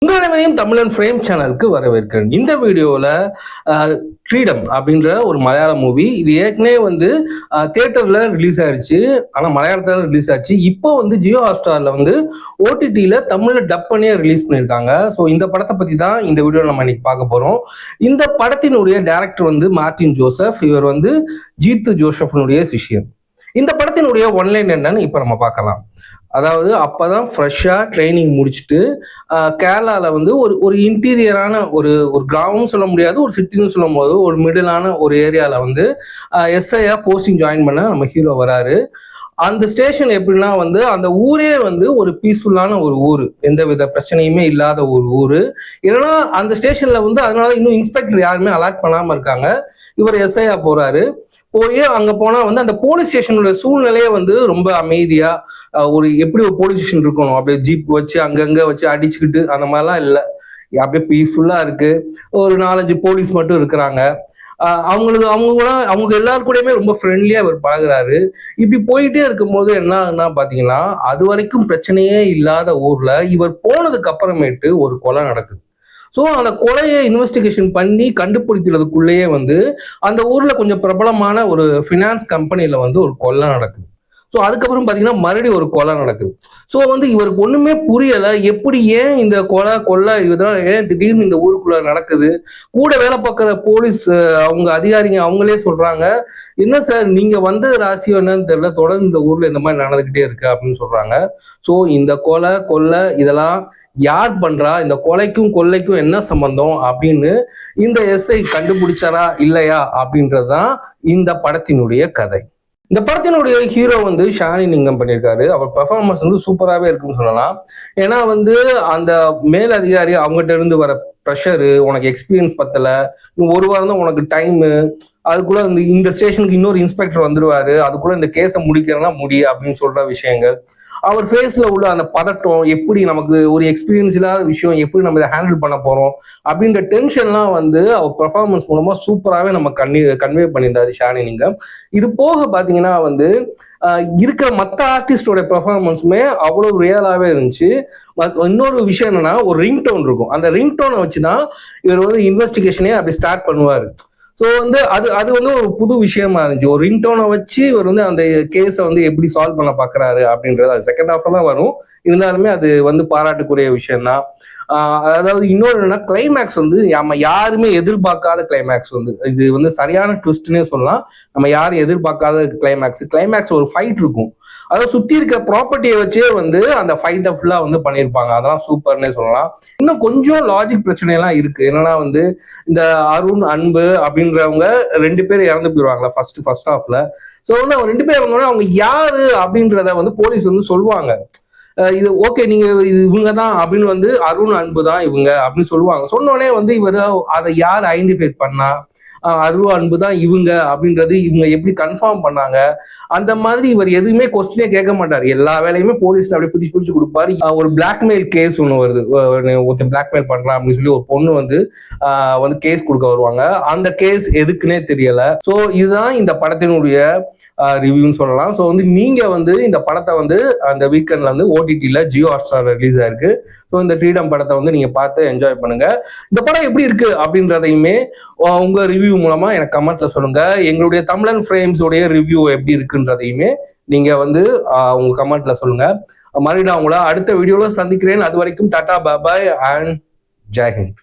உங்கள் தமிழன் ஃப்ரேம் சேனலுக்கு வரவேற்கிறேன். இந்த வீடியோவில் ஃப்ரீடம் அப்படின்ற ஒரு மலையாள மூவி, இது ஏற்கனவே வந்து தியேட்டரில் ரிலீஸ் ஆயிடுச்சு. ஆனால் மலையாளத்தில் ரிலீஸ் ஆச்சு. இப்போ வந்து ஜியோ ஹாட்ஸ்டாரில் வந்து ஓடிடியில் தமிழில் டப் பண்ணியே ரிலீஸ் பண்ணியிருக்காங்க. ஸோ இந்த படத்தை பற்றி தான் இந்த வீடியோவில் நம்ம இன்னைக்கு பார்க்க போகிறோம். இந்த படத்தினுடைய டைரக்டர் வந்து மார்ட்டின் ஜோசப். இவர் வந்து ஜீத்து ஜோசப்னுடைய சிஷ்யன். இந்த படத்தினுடைய ஒன்லைன் என்னன்னு இப்போ நம்ம பார்க்கலாம். அதாவது அப்பதான் ஃப்ரெஷ்ஷா ட்ரைனிங் முடிச்சுட்டு கேரளாவில் வந்து ஒரு இன்டீரியரான ஒரு கிராமம் சொல்ல முடியாது, ஒரு சிட்டின்னு சொல்லும் போது ஒரு மிடிலான ஒரு ஏரியாவில் வந்து எஸ்ஐயா போஸ்டிங் ஜாயின் பண்ண நம்ம ஹீரோ வராரு. அந்த ஸ்டேஷன் எப்படின்னா வந்து அந்த ஊரே வந்து ஒரு பீஸ்ஃபுல்லான ஒரு ஊர், எந்த வித பிரச்சனையுமே இல்லாத ஒரு ஊர். ஏன்னா அந்த ஸ்டேஷன்ல வந்து அதனால இன்னும் இன்ஸ்பெக்டர் யாருமே அலாட் பண்ணாம இருக்காங்க. இவர் எஸ்ஐயா போறாரு. போய் அங்க போனா வந்து அந்த போலீஸ் ஸ்டேஷனோட சூழ்நிலையே வந்து ரொம்ப அமைதியா, ஒரு எப்படி ஒரு போலீஸ் ஸ்டேஷன் இருக்கணும், அப்படியே ஜீப் வச்சு அங்கங்க வச்சு அடிச்சுக்கிட்டு அந்த மாதிரிலாம் இல்லை. அப்படியே பீஸ்ஃபுல்லா இருக்கு. ஒரு 4-5 போலீஸ் மட்டும் இருக்கிறாங்க. அவங்க எல்லாரு கூடயுமே ரொம்ப ஃப்ரெண்ட்லியா இவர் பழகுறாரு. இப்படி போயிட்டே இருக்கும்போது என்ன பாத்தீங்கன்னா, அது வரைக்கும் பிரச்சனையே இல்லாத ஊர்ல இவர் போனதுக்கு அப்புறமேட்டு ஒரு கொலை நடக்குது. ஸோ அந்த கொலையை இன்வெஸ்டிகேஷன் பண்ணி கண்டுபிடிக்கிறதுக்குள்ளேயே வந்து அந்த ஊர்ல கொஞ்சம் பிரபலமான ஒரு ஃபினான்ஸ் கம்பெனியில வந்து ஒரு கொலை நடக்குது. ஸோ அதுக்கப்புறம் பார்த்தீங்கன்னா மறுபடியும் ஒரு கொலை நடக்குது. ஸோ வந்து இவருக்கு ஒன்றுமே புரியலை, எப்படி ஏன் இந்த கொலை இதெல்லாம் ஏன் திடீர்னு இந்த ஊருக்குள்ள நடக்குது. கூட வேலை பார்க்குற போலீஸ் அவங்க அதிகாரிங்க அவங்களே சொல்றாங்க, என்ன சார் நீங்க வந்த ராசியோ என்னன்னு தெரியல, தொடர்ந்து இந்த ஊர்ல இந்த மாதிரி நடந்துகிட்டே இருக்கு அப்படின்னு சொல்றாங்க. ஸோ இந்த கொலை இதெல்லாம் யார் பண்றா, இந்த கொலைக்கும் கொள்ளைக்கும் என்ன சம்பந்தம் அப்படின்னு இந்த எஸ்ஐ கண்டுபிடிச்சாரா இல்லையா அப்படின்றதுதான் இந்த படத்தினுடைய கதை. இந்த படத்தினுடைய ஹீரோ வந்து ஷானி நிங்கம் பண்ணியிருக்காரு. அவர் பெர்ஃபார்மன்ஸ் வந்து சூப்பராகவே இருக்குன்னு சொல்லலாம். ஏன்னா வந்து அந்த மேல் அதிகாரி அவங்ககிட்ட இருந்து வர ப்ரெஷரு, உனக்கு எக்ஸ்பீரியன்ஸ் பத்தலை, ஒரு வாரம் தான் உனக்கு டைமு, அதுக்குள்ள இந்த ஸ்டேஷனுக்கு இன்னொரு இன்ஸ்பெக்டர் வந்துருவாரு, அதுக்குள்ள இந்த கேஸை முடிக்கிறனா அப்படின்னு சொல்ற விஷயங்கள், அவர் ஃபேஸ்ல உள்ள அந்த பதட்டம், எப்படி நமக்கு ஒரு எக்ஸ்பீரியன்ஸ் இல்லாத விஷயம் எப்படி நம்ம இதை ஹேண்டில் பண்ண போறோம் அப்படின்ற டென்ஷன்லாம் வந்து அவர் பெர்ஃபார்மன்ஸ் மூலமா சூப்பராகவே நம்ம கன்வே பண்ணியிருந்தாரு ஷானி நிங்கம். இது போக பாத்தீங்கன்னா வந்து இருக்கிற மற்ற ஆர்டிஸ்டோட பெர்ஃபார்மன்ஸுமே அவ்வளவு ரியலாகவே இருந்துச்சு. இன்னொரு விஷயம் என்னன்னா, ஒரு ரிங்டோன் இருக்கும். அந்த ரிங்டோனை வச்சுதான் இவர் வந்து இன்வெஸ்டிகேஷனே அப்படி ஸ்டார்ட் பண்ணுவார். ஸோ வந்து அது வந்து ஒரு புது விஷயமா இருந்துச்சு. ஒரு ரிங்டோனை வச்சு இவர் வந்து அந்த கேஸை வந்து எப்படி சால்வ் பண்ண பார்க்குறாரு அப்படின்றது அது செகண்ட் ஹாஃப்ல தான் வரும். இருந்தாலுமே அது வந்து பாராட்டுக்குரிய விஷயம்தான். அதாவது இன்னொரு என்னன்னா, கிளைமேக்ஸ் வந்து நம்ம யாருமே எதிர்பார்க்காத கிளைமேக்ஸ் வந்து இது வந்து சரியான ட்விஸ்ட்னே சொல்லலாம். நம்ம யாரும் எதிர்பார்க்காத கிளைமேக்ஸ் ஒரு ஃபைட் இருக்கும். அதாவது சுத்தி இருக்க ப்ராப்பர்ட்டியை வச்சே வந்து அந்த ஃபைட்டை ஃபுல்லா வந்து பண்ணியிருப்பாங்க. அதெல்லாம் சூப்பர்னே சொல்லலாம். இன்னும் கொஞ்சம் லாஜிக் பிரச்சனை எல்லாம் இருக்கு. என்னன்னா வந்து இந்த அருண் அன்பு அப்படின்றவங்க 2 பேர் இறந்து போயிடுவாங்களா ஃபர்ஸ்ட் ஹாஃப்ல. ஸோ வந்து அவங்க 2 பேர் இறந்தோடனே அவங்க யாரு அப்படின்றத வந்து போலீஸ் வந்து சொல்லுவாங்க. இது ஓகே நீங்க இது இவங்க தான் அப்படின்னு வந்து அருண் அன்பு தான் இவங்க அப்படின்னு சொல்லுவாங்க. சொன்னோடனே வந்து இவர் அதை யார் ஐடென்டிஃபை பண்ணா, அருண் அன்பு தான் இவங்க அப்படின்றது இவங்க எப்படி கன்ஃபார்ம் பண்ணாங்க, அந்த மாதிரி இவர் எதுவுமே கொஸ்டினே கேட்க மாட்டார். எல்லா வேலையுமே போலீஸ்ல அப்படியே பிடிச்சு கொடுப்பாரு. ஒரு பிளாக்மெயில் கேஸ் ஒன்று வருது, ஒருத்தன் பிளாக்மெயில் பண்றான் அப்படின்னு சொல்லி ஒரு பொண்ணு வந்து கேஸ் கொடுக்க வருவாங்க. அந்த கேஸ் எதுக்குன்னே தெரியல. ஸோ இதுதான் இந்த படத்தினுடைய ரிவ்யூன்னு சொல்லலாம். ஸோ வந்து நீங்க வந்து இந்த படத்தை வந்து அந்த வீக்கெண்ட்ல வந்து ஓடிடியில் ஜியோ ஹாட்ஸ்டார் ரிலீஸ் ஆயிருக்கு. ஸோ இந்த ஃப்ரீடம் படத்தை வந்து நீங்க பார்த்து என்ஜாய் பண்ணுங்க. இந்த படம் எப்படி இருக்கு அப்படின்றதையுமே உங்க ரிவ்யூ மூலமா எனக்கு கமெண்ட்ல சொல்லுங்க. எங்களுடைய தமிழன் ஃப்ரேம்ஸ் உடைய ரிவ்யூ எப்படி இருக்குன்றதையுமே நீங்க வந்து உங்க கமெண்ட்ல சொல்லுங்க. மறுபடியும் உங்களை அடுத்த வீடியோல சந்திக்கிறேன். அது வரைக்கும் டாடா பாய் அண்ட் ஜெய் ஹிந்த்.